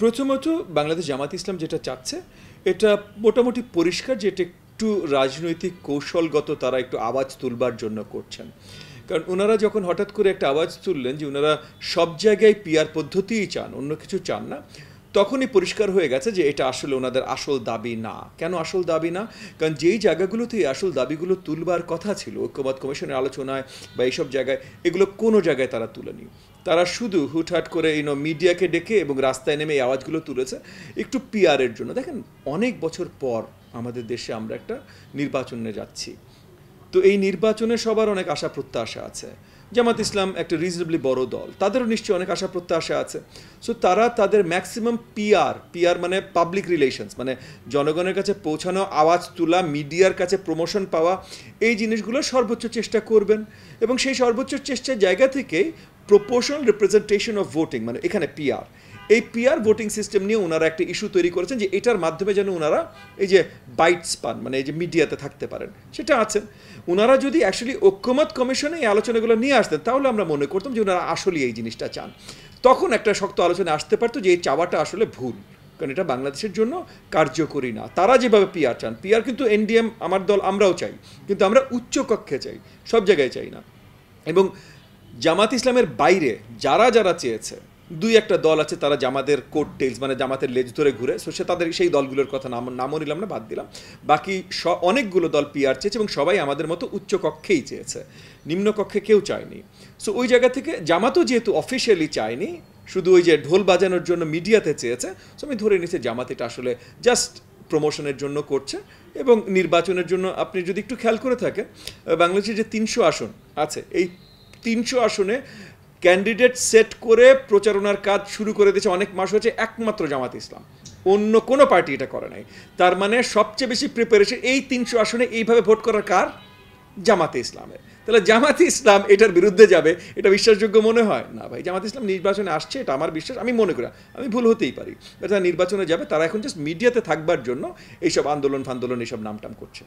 প্রথমত বাংলাদেশ জামাত ইসলাম যেটা চাচ্ছে এটা মোটামুটি পরিষ্কার যে এটা একটু রাজনৈতিক কৌশলগত তারা একটু আওয়াজ তুলবার জন্য করছেন। কারণ ওনারা যখন হঠাৎ করে একটা আওয়াজ তুললেন যে ওনারা সব জায়গায় পিআর পদ্ধতিই চান, অন্য কিছু চান না, তখনই পরিষ্কার হয়ে গেছে যে এটা আসলে ওনাদের আসল দাবি না। কেন আসল দাবি না? কারণ যেই জায়গাগুলোতে আসল দাবিগুলো তুলবার কথা ছিল ঐক্যমত্য কমিশনের আলোচনায় বা এইসব জায়গায়, এগুলো কোনো জায়গায় তারা তুলেনি। তারা শুধু হুটহাট করে মিডিয়াকে ডেকে এবং রাস্তায় নেমে এই আওয়াজগুলো তুলেছে একটু পিআরের জন্য। দেখেন, অনেক বছর পর আমাদের দেশে আমরা একটা নির্বাচনে যাচ্ছি, তো এই নির্বাচনে সবার অনেক আশা প্রত্যাশা আছে। জামাত ইসলাম একটা রিজনেবলি বড় দল, তাদেরও নিশ্চয়ই অনেক আশা প্রত্যাশা আছে। সো তারা তাদের ম্যাক্সিমাম পিআর মানে পাবলিক রিলেশনস, মানে জনগণের কাছে পৌঁছানো, আওয়াজ তোলা, মিডিয়ার কাছে প্রমোশন পাওয়া, এই জিনিসগুলো সর্বোচ্চ চেষ্টা করবেন। এবং সেই সর্বোচ্চ চেষ্টার জায়গা থেকেই প্রপোর্শনাল রিপ্রেজেন্টেশন অফ ভোটিং, মানে এখানে পিআর, এই পিআর ভোটিং সিস্টেম নিয়ে ওনারা একটা ইস্যু তৈরি করেছেন যে এটার মাধ্যমে যেন ওনারা এই যে বাইটস পান, মানে এই যে মিডিয়াতে থাকতে পারেন, সেটা আছেন। ওনারা যদি অ্যাকচুয়ালি ঐক্যমত কমিশনে এই আলোচনাগুলো নিয়ে আসতেন তাহলে আমরা মনে করতাম যে ওনারা আসলে এই জিনিসটা চান। তখন একটা শক্ত আলোচনা আসতে পারতো যে এই চাওয়াটা আসলে ভুল, কারণ এটা বাংলাদেশের জন্য কার্যকরী না। তারা যেভাবে পিআর চান, পিআর কিন্তু এনডিএম আমার দল আমরাও চাই, কিন্তু আমরা উচ্চ কক্ষে চাই, সব জায়গায় চাই না। এবং জামাত ইসলামের বাইরে যারা যারা চেয়েছে, দুই একটা দল আছে তারা জামাতের কোট টেইলস, মানে জামাতের লেজ ধরে ঘুরে, সো সে তাদের সেই দলগুলোর কথা নামও নিলাম না, বাদ দিলাম। বাকি অনেকগুলো দল পিআর চেয়েছে এবং সবাই আমাদের মতো উচ্চ কক্ষেই চেয়েছে, নিম্ন কক্ষে কেউ চায়নি। সো ওই জায়গা থেকে জামাতও যেহেতু অফিসিয়ালি চায়নি, শুধু ওই যে ঢোল বাজানোর জন্য মিডিয়াতে চেয়েছে, সো আমি ধরে নিচ্ছি জামাত এটা আসলে জাস্ট প্রমোশনের জন্য করছে। এবং নির্বাচনের জন্য আপনি যদি একটু খেয়াল করে থাকেন, বাংলাদেশের যে 300 আসন আছে, এই 300 আসনে ক্যান্ডিডেট সেট করে প্রচারণার কাজ শুরু করে দিয়েছে অনেক মাস হচ্ছে একমাত্র জামাত ইসলাম, অন্য কোনো পার্টি এটা করে নাই। তার মানে সবচেয়ে বেশি প্রিপারেশন এই 300 আসনে এইভাবে ভোট করার কার? জামাতে ইসলামের। তাহলে জামাতে ইসলাম এটার বিরুদ্ধে যাবে, এটা বিশ্বাসযোগ্য মনে হয় না ভাই। জামাত ইসলাম নির্বাচনে আসছে, এটা আমার বিশ্বাস, আমি মনে করি, আমি ভুল হতেই পারি, তারা নির্বাচনে যাবে, তারা এখন জাস্ট মিডিয়াতে থাকবার জন্য এইসব আন্দোলন ফান্দোলন এইসব নামটাম করছে।